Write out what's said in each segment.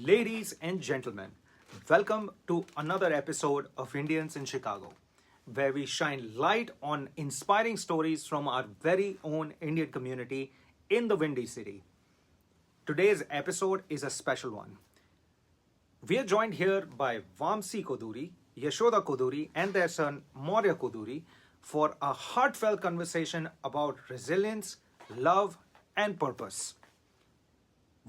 Ladies and gentlemen, welcome to another episode of Indians in Chicago, where we shine light on inspiring stories from our very own Indian community in the Windy City. Today's episode is a special one. We are joined here by Vamsi Koduri, Yashoda Koduri, and their son Maurya Koduri for a heartfelt conversation about resilience, love, and purpose.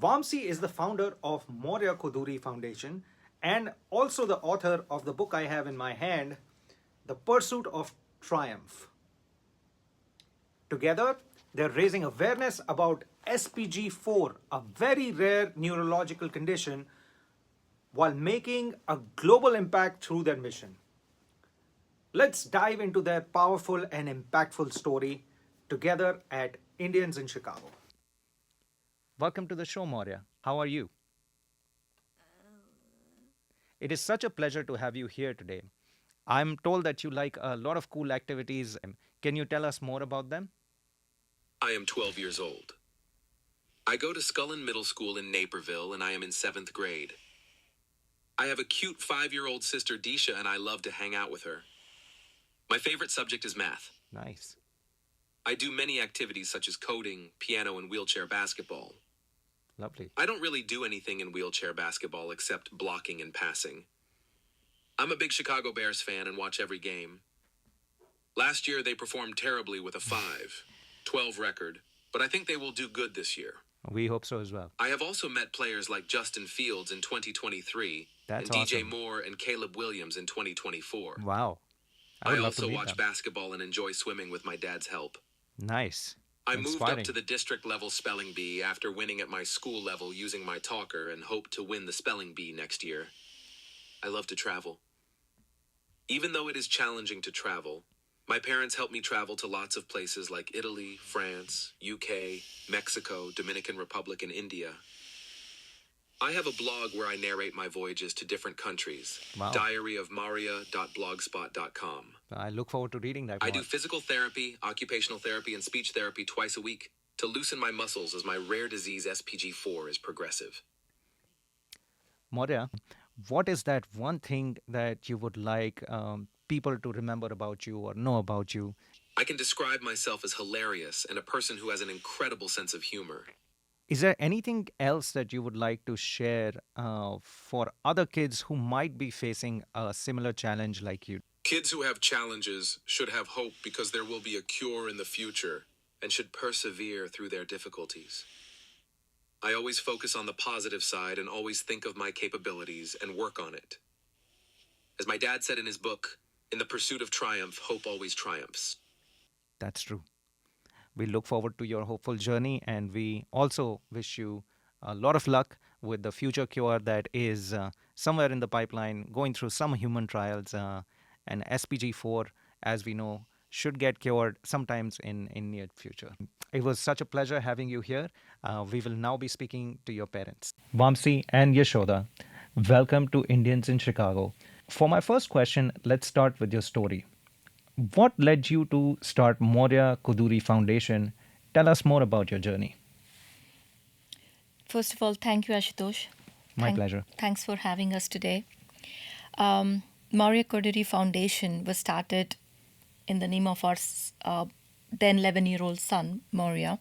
Vamsi is the founder of Maurya Koduri Foundation and also the author of the book I have in my hand, The Pursuit of Triumph. Together, they're raising awareness about SPG4, a very rare neurological condition, while making a global impact through their mission. Let's dive into their powerful and impactful story together at Indians in Chicago. Welcome to the show, Moria. How are you? It is such a pleasure to have you here today. I'm told that you like a lot of cool activities. Can you tell us more about them? I am 12 years old. I go to Scullin Middle School in Naperville, and I am in 7th grade. I have a cute 5-year-old sister, Disha, and I love to hang out with her. My favorite subject is math. Nice. I do many activities such as coding, piano, and wheelchair basketball. Lovely. I don't really do anything in wheelchair basketball except blocking and passing. I'm a big Chicago Bears fan and watch every game. Last year, they performed terribly with a 5-12 record, but I think they will do good this year. We hope so as well. I have also met players like Justin Fields in 2023 That's and DJ awesome. Moore and Caleb Williams in 2024. Wow. I would love to also meet watch them. basketball and enjoy swimming with my dad's help. Nice. I moved Inspiring. up to the district level spelling bee after winning at my school level using my talker and hope to win the spelling bee next year. I love to travel. Even though it is challenging to travel, my parents helped me travel to lots of places like Italy, France, UK, Mexico, Dominican Republic, and India. I have a blog where I narrate my voyages to different countries. Wow. diaryofmaria.blogspot.com. I look forward to reading that. I do physical therapy, occupational therapy, and speech therapy twice a week to loosen my muscles as my rare disease SPG4 is progressive. Moria, what is that one thing that you would like people to remember about you or know about you? I can describe myself as hilarious and a person who has an incredible sense of humor. Is there anything else that you would like to share for other kids who might be facing a similar challenge like you? Kids who have challenges should have hope because there will be a cure in the future and should persevere through their difficulties. I always focus on the positive side and always think of my capabilities and work on it. As my dad said in his book, in the pursuit of triumph, hope always triumphs. That's true. We look forward to your hopeful journey, and we also wish you a lot of luck with the future cure that is somewhere in the pipeline, going through some human trials. And SPG4, as we know, should get cured sometimes in near future. It was such a pleasure having you here. We will now be speaking to your parents. Vamsi and Yashoda, welcome to Indians in Chicago. For my first question, let's start with your story. What led you to start Maurya Koduri Foundation? Tell us more about your journey. First of all, thank you, Ashutosh. My pleasure. Thanks for having us today. Maurya Koduri Foundation was started in the name of our then 11-year-old son, Moria.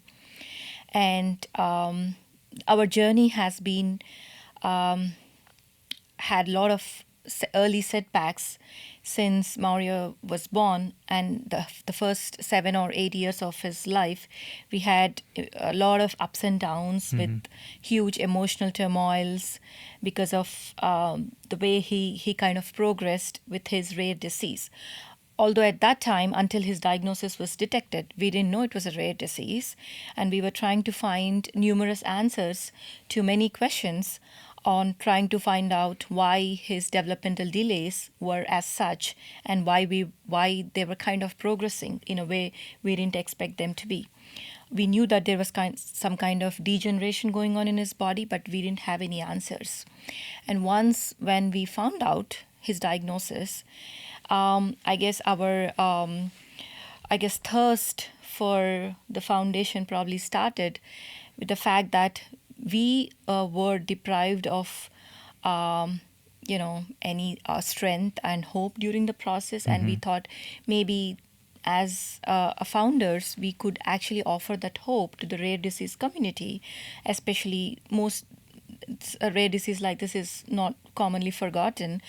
And our journey has been, had a lot of early setbacks since Moria was born, and the first 7 or 8 years of his life, we had a lot of ups and downs with huge emotional turmoils because of the way he kind of progressed with his rare disease. Although at that time, until his diagnosis was detected, we didn't know it was a rare disease, and we were trying to find numerous answers to many questions on trying to find out why his developmental delays were as such and why they were kind of progressing in a way we didn't expect them to be. We knew that there was some kind of degeneration going on in his body, but we didn't have any answers. And once when we found out his diagnosis, I guess our thirst for the foundation probably started with the fact that we were deprived of any strength and hope during the process. And we thought maybe as founders, we could actually offer that hope to the rare disease community, especially a rare disease like this is not commonly forgotten.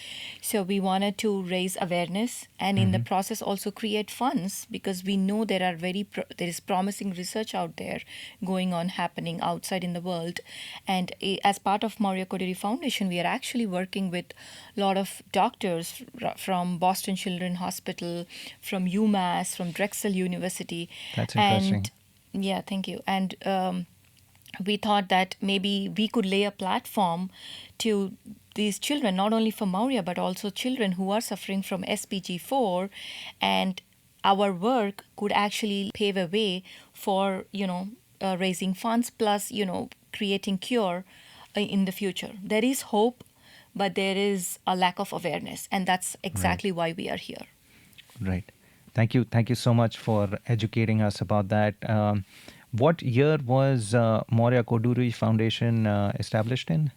So we wanted to raise awareness and in the process also create funds, because we know there is promising research out there going on, happening outside in the world. And as part of Maurya Koduri Foundation, we are actually working with a lot of doctors from Boston Children's Hospital, from UMass, from Drexel University. That's interesting. And yeah, thank you. And we thought that maybe we could lay a platform to these children, not only for Moria, but also children who are suffering from SPG4. And our work could actually pave a way for, raising funds, plus, creating cure in the future. There is hope, but there is a lack of awareness. And that's exactly why we are here. Right. Thank you. Thank you so much for educating us about that. What year was Maurya Koduri Foundation established in?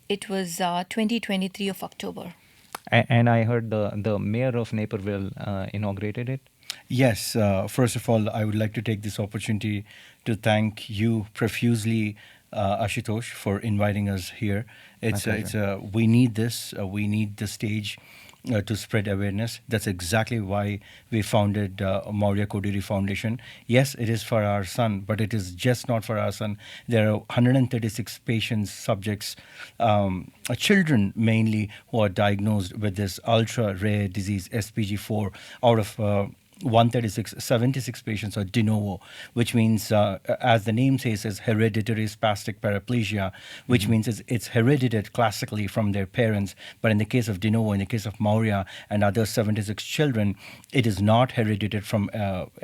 It was 2023 of October. And I heard the mayor of Naperville inaugurated it. Yes. First of all, I would like to take this opportunity to thank you profusely, Ashutosh, for inviting us here. We need this. We need the stage to spread awareness. That's exactly why we founded Maurya Koduri Foundation. Yes, it is for our son, but it is just not for our son. There are 136 patients, subjects, children mainly, who are diagnosed with this ultra-rare disease, SPG4, out of 76 patients are de novo, which means, as the name says, is hereditary spastic paraplegia, which means it's heredited classically from their parents. But in the case of de novo, in the case of Moria and other 76 children, it is not heredited from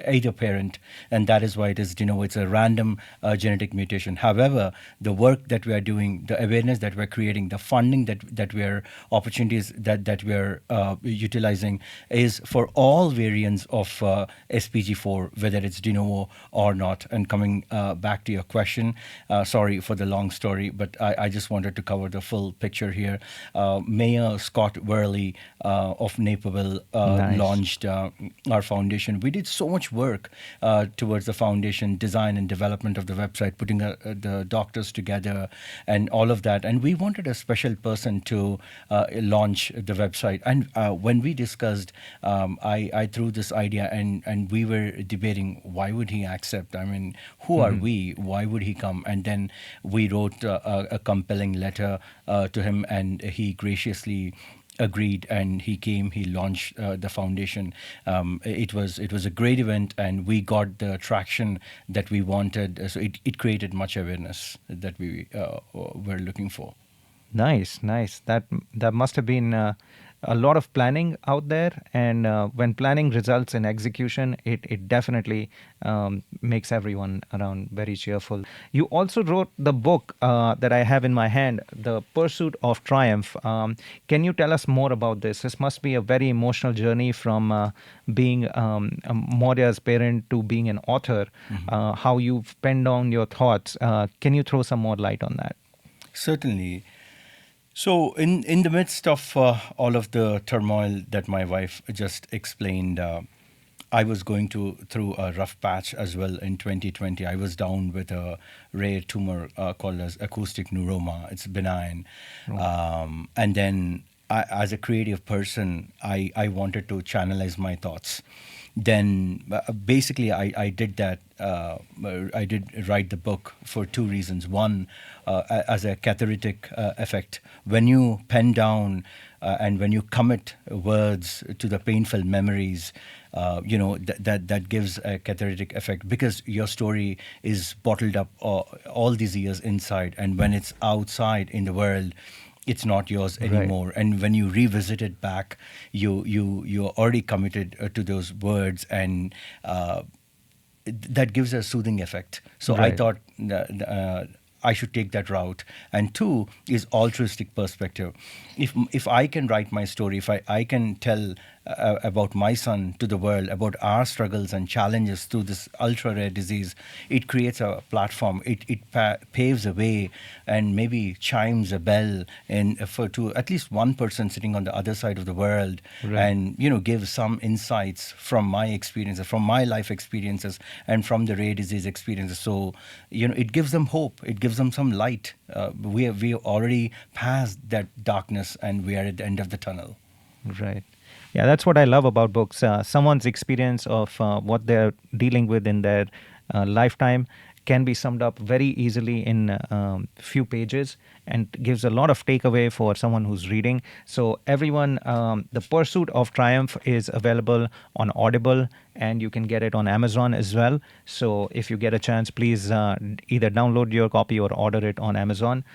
either parent, and that is why it is de novo. It's a random genetic mutation. However, the work that we are doing, the awareness that we're creating, the funding that we're, opportunities that we're utilizing is for all variants of SPG4, whether it's de novo or not. And coming back to your question, sorry for the long story, but I just wanted to cover the full picture here. Mayor Scott Worley of Naperville launched our foundation. We did so much work towards the foundation design and development of the website, putting the doctors together and all of that. And we wanted a special person to launch the website. And when we discussed, I threw this idea, and we were debating, why would he accept? I mean, who are we? Why would he come? And then we wrote a compelling letter to him, and he graciously agreed, and he came. He launched the foundation. It was a great event, and we got the traction that we wanted. So it created much awareness that we were looking for. Nice. That must have been a lot of planning out there, and when planning results in execution, it definitely makes everyone around very cheerful. You also wrote the book that I have in my hand, The Pursuit of Triumph. Can you tell us more about this? This must be a very emotional journey from being Maurya's parent to being an author, how you've penned down your thoughts. Can you throw some more light on that? Certainly. So in the midst of all of the turmoil that my wife just explained, I was going through a rough patch as well in 2020. I was down with a rare tumor called as acoustic neuroma. It's benign. And then as a creative person, I wanted to channelize my thoughts. Then basically I did that. I did write the book for two reasons. One, as a cathartic effect. When you pen down and when you commit words to the painful memories, that gives a cathartic effect, because your story is bottled up all these years inside, and when it's outside in the world, it's not yours anymore. Right. And when you revisit it back, you're already committed to those words, and that gives a soothing effect. So I thought I should take that route. And two is altruistic perspective. If I can write my story, if I can tell about my son to the world, about our struggles and challenges through this ultra rare disease, it creates a platform. It paves a way and maybe chimes a bell for to at least one person sitting on the other side of the world, and give some insights from my experiences, from my life experiences, and from the rare disease experiences. So it gives them hope. It gives them some light. We already passed that darkness, and we are at the end of the tunnel. Right. Yeah, that's what I love about books. Someone's experience of what they're dealing with in their lifetime can be summed up very easily in few pages and gives a lot of takeaway for someone who's reading. So everyone, The Pursuit of Triumph is available on Audible, and you can get it on Amazon as well. So if you get a chance, please either download your copy or order it on Amazon.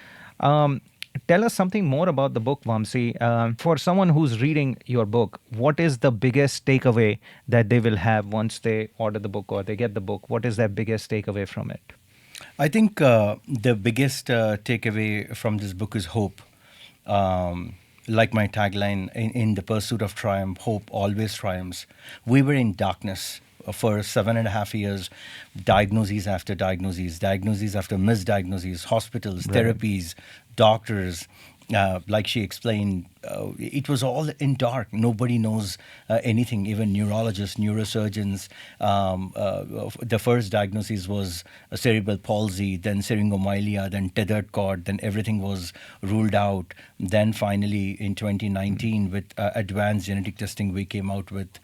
Tell us something more about the book, Vamsi. For someone who's reading your book, what is the biggest takeaway that they will have once they order the book or they get the book? What is their biggest takeaway from it? I think the biggest takeaway from this book is hope. Like my tagline, in the pursuit of triumph, hope always triumphs. We were in darkness for 7.5 years, diagnoses after diagnoses, diagnoses after misdiagnoses, hospitals, therapies, doctors. Like she explained, it was all in dark. Nobody knows anything, even neurologists, neurosurgeons. The first diagnosis was a cerebral palsy, then syringomyelia, then tethered cord, then everything was ruled out. Then finally, in 2019, with advanced genetic testing, we came out with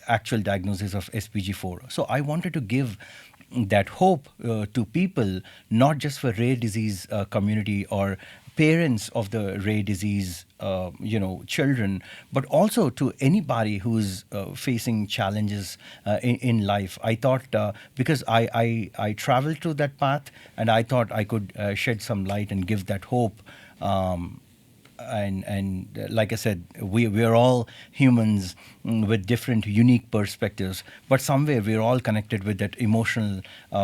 actual diagnosis of SPG4. So I wanted to give that hope to people, not just for rare disease community or parents of the rare disease, children, but also to anybody who's facing challenges in life. I thought, because I traveled through that path, and I thought I could shed some light and give that hope. And like I said, we're all humans with different, unique perspectives, but somewhere we're all connected with that emotional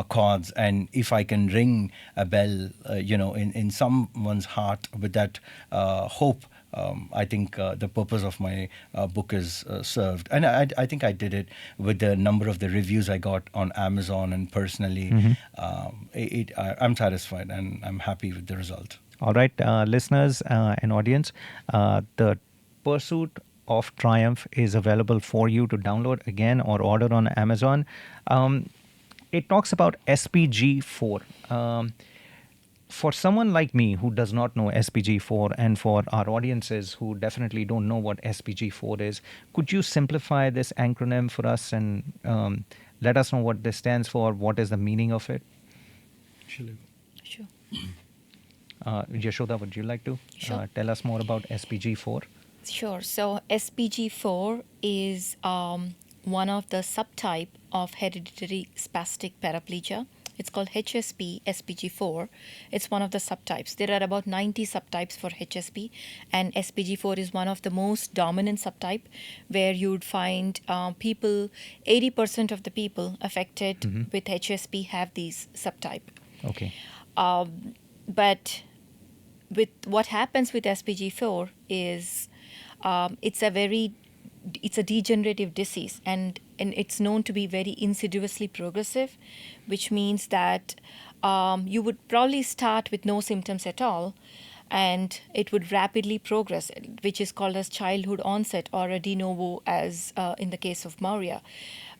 chords. And if I can ring a bell, in someone's heart with that hope, I think the purpose of my book is served. And I think I did it with the number of the reviews I got on Amazon, and personally, I'm satisfied and I'm happy with the result. All right, listeners and audience, The Pursuit of Triumph is available for you to download again or order on Amazon. It talks about SPG4. For someone like me who does not know SPG4, and for our audiences who definitely don't know what SPG4 is, could you simplify this acronym for us and let us know what this stands for? What is the meaning of it? Sure. Yashoda, would you like to tell us more about SPG4? Sure. So SPG4 is one of the subtype of hereditary spastic paraplegia. It's called HSP, SPG4. It's one of the subtypes. There are about 90 subtypes for HSP, and SPG4 is one of the most dominant subtype, where you'd find 80% of the people affected with HSP have these subtype. Okay. But with what happens with SPG4 is it's a degenerative disease, and it's known to be very insidiously progressive, which means that you would probably start with no symptoms at all, and it would rapidly progress, which is called as childhood onset or a de novo, as in the case of Moria.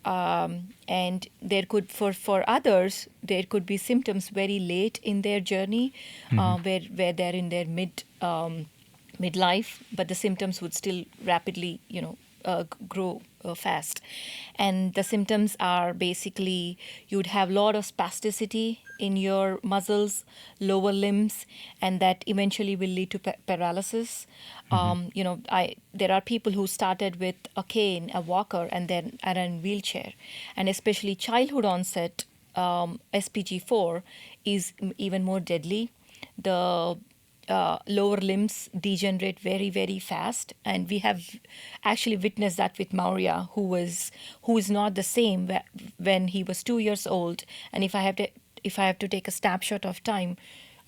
And there could, for others, there could be symptoms very late in their journey, where they're in their midlife, but the symptoms would still rapidly, grow fast. And the symptoms are basically you'd have a lot of spasticity in your muscles, lower limbs, and that eventually will lead to paralysis. There are people who started with a cane, a walker, and then are in wheelchair. And especially childhood onset SPG4 is even more deadly. The lower limbs degenerate very, very fast, and we have actually witnessed that with Moria, who is not the same when he was 2 years old. And if I have to take a snapshot of time,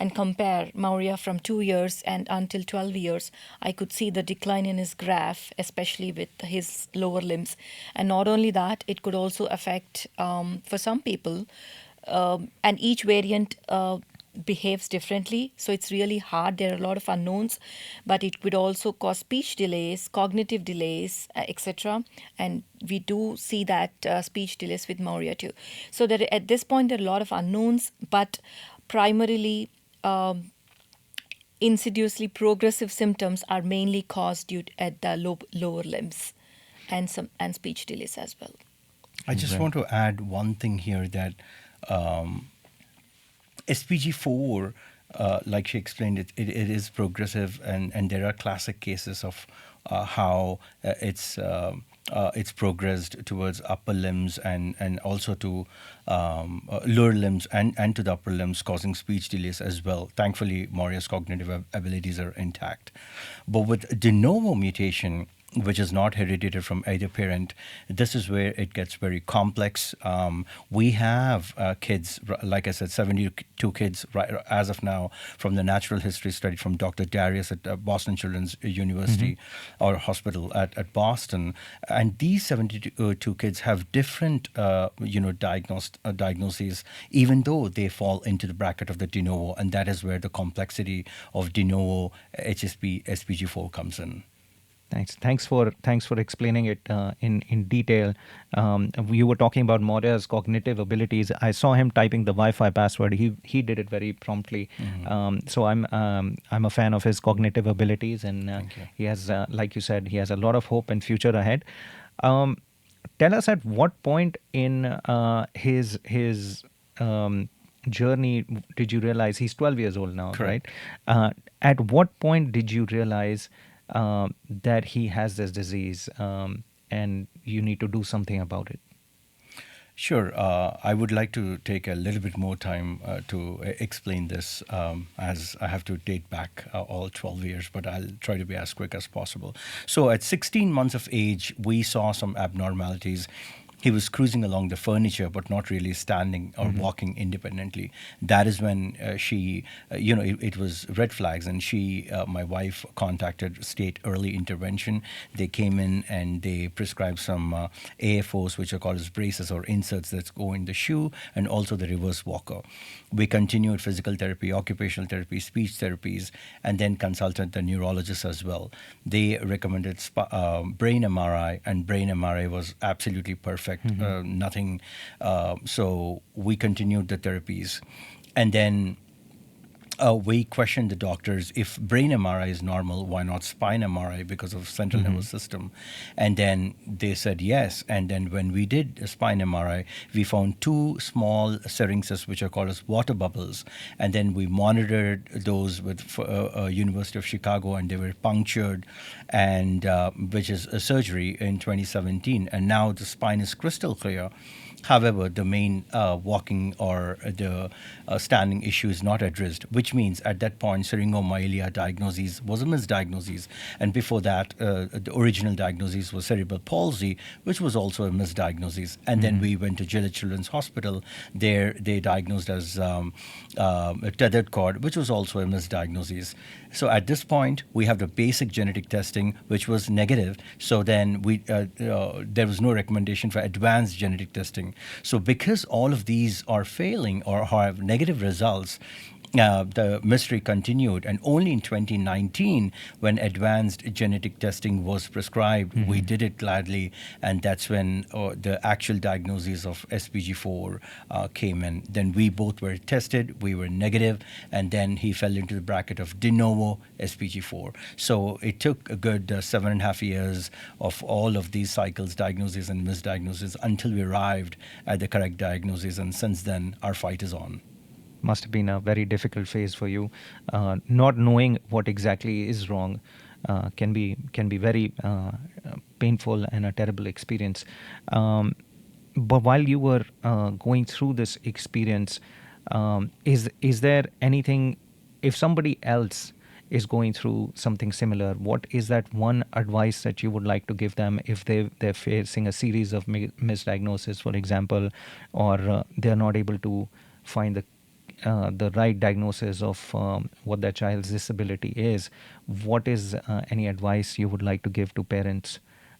and compare Maurya from 2 years and until 12 years, I could see the decline in his graph, especially with his lower limbs. And not only that, it could also affect, for some people, and each variant behaves differently, so it's really hard. There are a lot of unknowns, but it could also cause speech delays, cognitive delays, etc. And we do see that speech delays with Moria too. So that at this point there are a lot of unknowns, but primarily insidiously progressive symptoms are mainly caused due at the lower limbs and speech delays as well. I just want to add one thing here that SPG4, like she explained, it is progressive, and there are classic cases of how it's progressed towards upper limbs and also to lower limbs and to the upper limbs, causing speech delays as well. Thankfully, Maurya's cognitive abilities are intact. But with de novo mutation, which is not hereditary from either parent, this is where it gets very complex. We have kids, like I said, 72 kids right, as of now, from the natural history study from Dr. Darius at Boston Children's University or Hospital at Boston. And these 72 kids have different, diagnoses, even though they fall into the bracket of the de novo. And that is where the complexity of de novo HSP SPG4 comes in. Thanks for explaining it in detail. You were talking about Maurya's cognitive abilities. I saw him typing the Wi-Fi password. He did it very promptly. So I'm a fan of his cognitive abilities, and he has, like you said, he has a lot of hope and future ahead. Tell us, at what point in his journey did you realize he's 12 years old now, Correct. right? At what point did you realize that he has this disease and you need to do something about it? Sure. I would like to take a little bit more time to explain this, as I have to date back all 12 years, but I'll try to be as quick as possible. So at 16 months of age, we saw some abnormalities. He was cruising along the furniture, but not really standing or walking independently. That is when she, it was red flags, and she, my wife, contacted state early intervention. They came in and they prescribed some AFOs, which are called as braces or inserts that go in the shoe, and also the reverse walker. We continued physical therapy, occupational therapy, speech therapies, and then consulted the neurologist as well. They recommended brain MRI, and brain MRI was absolutely perfect. Nothing. So we continued the therapies. And then we questioned the doctors, if brain MRI is normal, why not spine MRI because of central nervous system? And then they said yes. And then when we did a spine MRI, we found two small syrinxes, which are called as water bubbles. And then we monitored those with University of Chicago, and they were punctured, and which is a surgery in 2017. And now the spine is crystal clear. However, the main walking or the standing issue is not addressed, which means at that point, syringomyelia diagnosis was a misdiagnosis. And before that, the original diagnosis was cerebral palsy, which was also a misdiagnosis. And then we went to Gillette Children's Hospital. There, they diagnosed as a tethered cord, which was also a misdiagnosis. So at this point, we have the basic genetic testing, which was negative. So then there was no recommendation for advanced genetic testing. So because all of these are failing or have negative results, the mystery continued. And only in 2019, when advanced genetic testing was prescribed, we did it gladly. And that's when the actual diagnosis of SPG4 came in. Then we both were tested. We were negative. And then he fell into the bracket of de novo SPG4. So it took a good 7.5 years of all of these cycles, diagnosis and misdiagnosis, until we arrived at the correct diagnosis. And since then, our fight is on. Must have been a very difficult phase for you. Not knowing what exactly is wrong can be very painful and a terrible experience. But while you were going through this experience, is there anything, if somebody else is going through something similar, what is that one advice that you would like to give them if they're facing a series of misdiagnoses, for example, or they're not able to find the the right diagnosis of what their child's disability is, what is any advice you would like to give to parents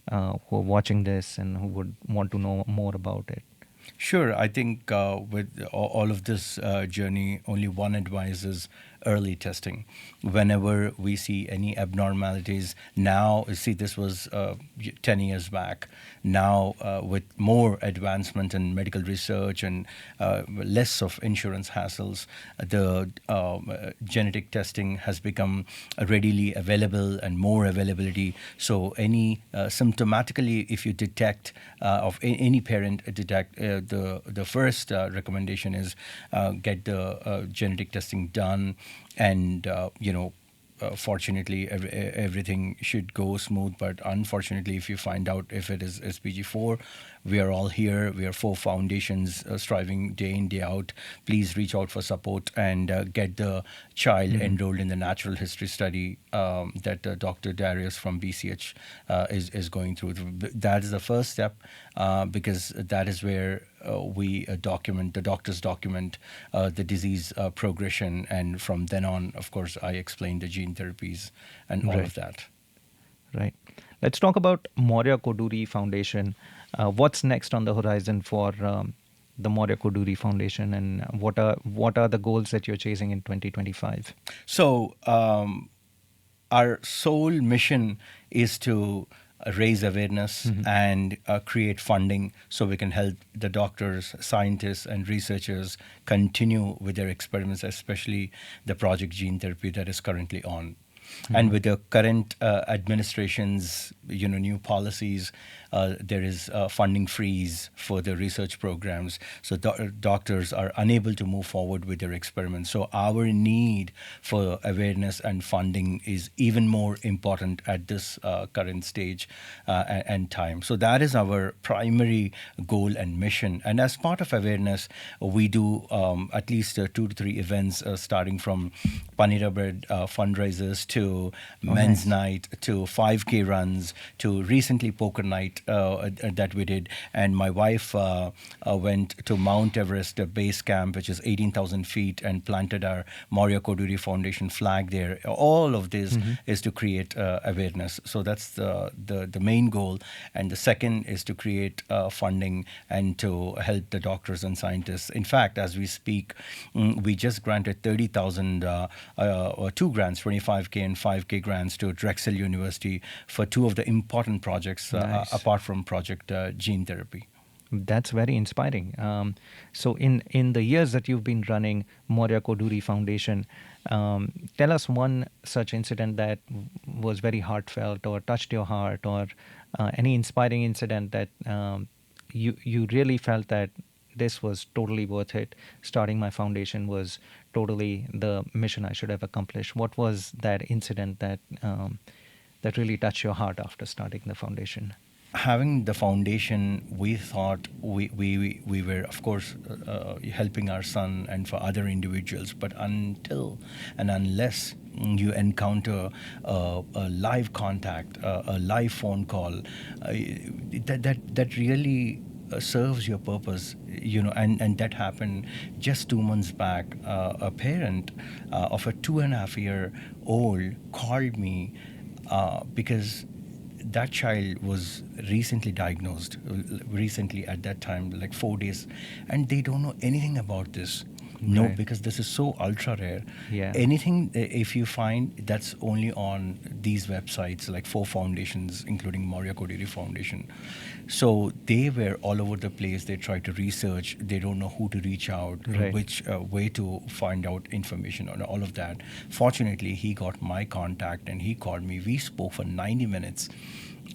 who are watching this and who would want to know more about it? Sure. I think with all of this journey, only one advice is early testing. Whenever we see any abnormalities, now, see, this was 10 years back. Now, with more advancement in medical research and less of insurance hassles, the genetic testing has become readily available and more availability. So, any symptomatically, if you detect of any parent detect, the first recommendation is get the genetic testing done, and fortunately everything should go smooth. But unfortunately, if you find out if it is SPG4, we are all here. We are 4 foundations striving day in, day out. Please reach out for support and get the child enrolled in the natural history study that Dr. Darius from BCH is going through. That is the first step, because that is where we document, the doctors document the disease progression. And from then on, of course, I explain the gene therapies and all of that. Right. Let's talk about Maurya Koduri Foundation. What's next on the horizon for the Maurya Koduri Foundation, and what are the goals that you're chasing in 2025? So our sole mission is to raise awareness and create funding so we can help the doctors, scientists, and researchers continue with their experiments, especially the project gene therapy that is currently on. And with the current administration's new policies, there is funding freeze for the research programs. So doctors are unable to move forward with their experiments. So our need for awareness and funding is even more important at this current stage and time. So that is our primary goal and mission. And as part of awareness, we do at least 2 to 3 events, starting from Panira Bread fundraisers to men's night to 5K runs to recently poker night that we did. And my wife went to Mount Everest base camp, which is 18,000 feet, and planted our Maurya Koduri Foundation flag there. All of this is to create awareness. So that's the main goal. And the second is to create funding and to help the doctors and scientists. In fact, as we speak, we just granted 30,000, 2 grants, 25K and 5K grants to Drexel University for 2 of the important projects apart from Project Gene Therapy. That's very inspiring. So in the years that you've been running Maurya Koduri Foundation, tell us one such incident that was very heartfelt or touched your heart, or any inspiring incident that you really felt that this was totally worth it. Starting my foundation was totally the mission I should have accomplished. What was that incident that that really touched your heart after starting the foundation? Having the foundation, we thought we were, of course, helping our son and for other individuals. But until and unless you encounter a live contact, a live phone call, that really serves your purpose, and that happened just 2 months back. A parent of a 2.5-year-old called me because that child was recently diagnosed, recently at that time, like 4 days, and they don't know anything about this. No, Right. because this is so ultra rare. Yeah. Anything, if you find, that's only on these websites, like 4 foundations, including Maurya Koduri Foundation. So they were all over the place. They tried to research. They don't know who to reach out, Right. which way to find out information on all of that. Fortunately, he got my contact and he called me. We spoke for 90 minutes.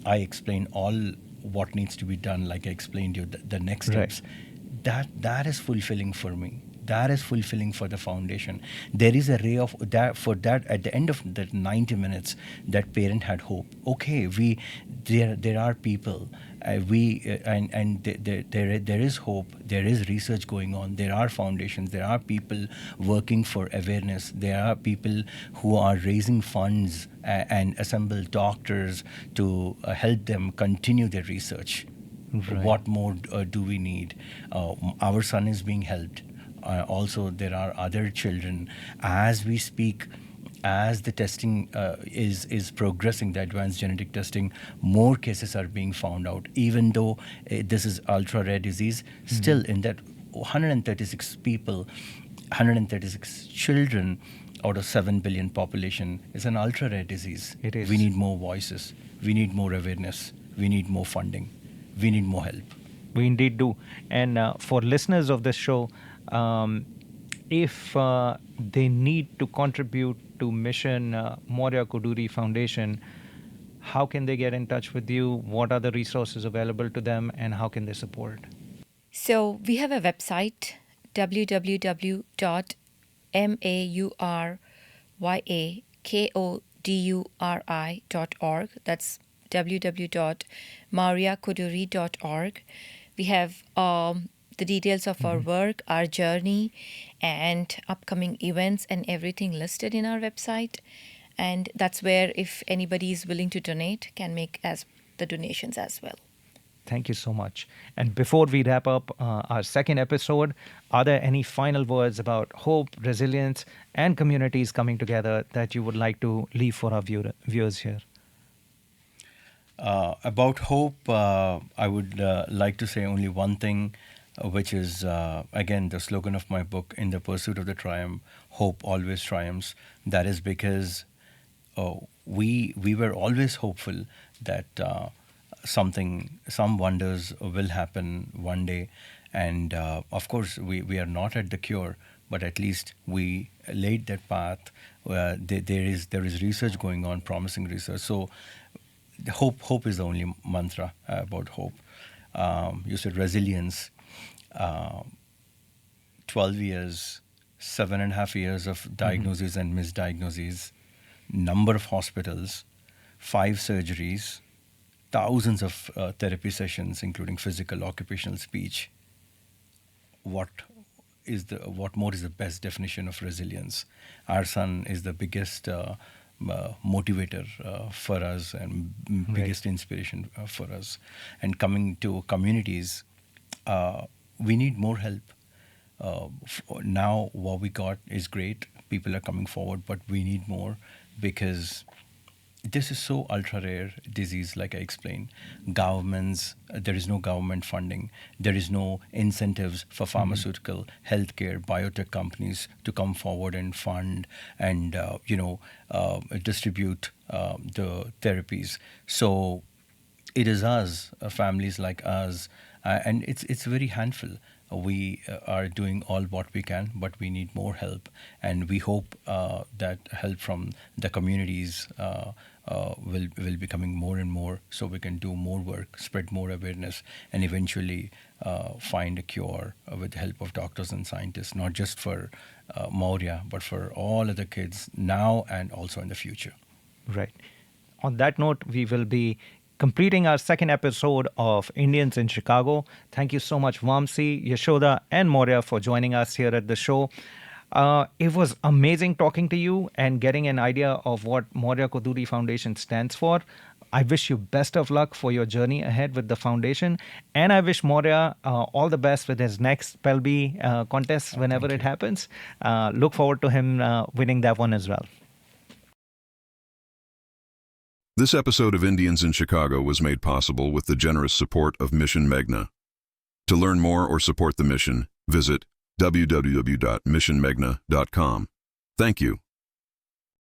I explained all what needs to be done, like I explained you, the next Right. steps. That is fulfilling for me. That is fulfilling for the foundation. There is a ray of that. For that, at the end of that 90 minutes, that parent had hope. Okay, there are people. There is hope. There is research going on. There are foundations. There are people working for awareness. There are people who are raising funds and assemble doctors to help them continue their research. Right. What more do we need? Our son is being helped. Also, there are other children. As we speak, as the testing is progressing, the advanced genetic testing, more cases are being found out. Even though this is ultra rare disease, still in that 136 people, 136 children out of 7 billion population is an ultra rare disease. It is. We need more voices. We need more awareness. We need more funding. We need more help. We indeed do. And for listeners of this show, if they need to contribute to mission Maurya Koduri Foundation, how can they get in touch with you? What are the resources available to them, and how can they support? So we have a website, www.mauryakoduri.org. That's www.mauryakoduri.org. We have the details of our work, our journey, and upcoming events and everything listed in our website. And that's where, if anybody is willing to donate, can make as the donations as well. Thank you so much. And before we wrap up our second episode, are there any final words about hope, resilience, and communities coming together that you would like to leave for our viewers here? About hope, I would like to say only one thing, which is, again, the slogan of my book, In the Pursuit of the Triumph, Hope Always Triumphs. That is because we were always hopeful that some wonders will happen one day. And of course, we are not at the cure, but at least we laid that path. There is research going on, promising research. So hope is the only mantra about hope. You said resilience. 12 years, 7.5 years of diagnoses and misdiagnoses, number of hospitals, 5 surgeries, thousands of therapy sessions, including physical, occupational, speech. What more is the best definition of resilience? Our son is the biggest motivator for us and biggest inspiration for us. And coming to communities, we need more help. Now what we got is great. People are coming forward, but we need more because this is so ultra rare disease, like I explained. Governments, there is no government funding. There is no incentives for pharmaceutical, healthcare, biotech companies to come forward and fund and distribute the therapies. So it is us, families like us, and it's very handful. We are doing all what we can, but we need more help, and we hope that help from the communities will be coming more and more, so we can do more work, spread more awareness, and eventually find a cure with the help of doctors and scientists, not just for Moria, but for all other kids now and also in the future. Right. On that note, we will be completing our second episode of Indians in Chicago. Thank you so much, Vamsi, Yashoda, and Moria for joining us here at the show. It was amazing talking to you and getting an idea of what Maurya Koduri Foundation stands for. I wish you best of luck for your journey ahead with the foundation. And I wish Moria all the best with his next Pelby contest whenever it happens. Look forward to him winning that one as well. This episode of Indians in Chicago was made possible with the generous support of Mission Meghna. To learn more or support the mission, visit www.missionmeghna.com. Thank you.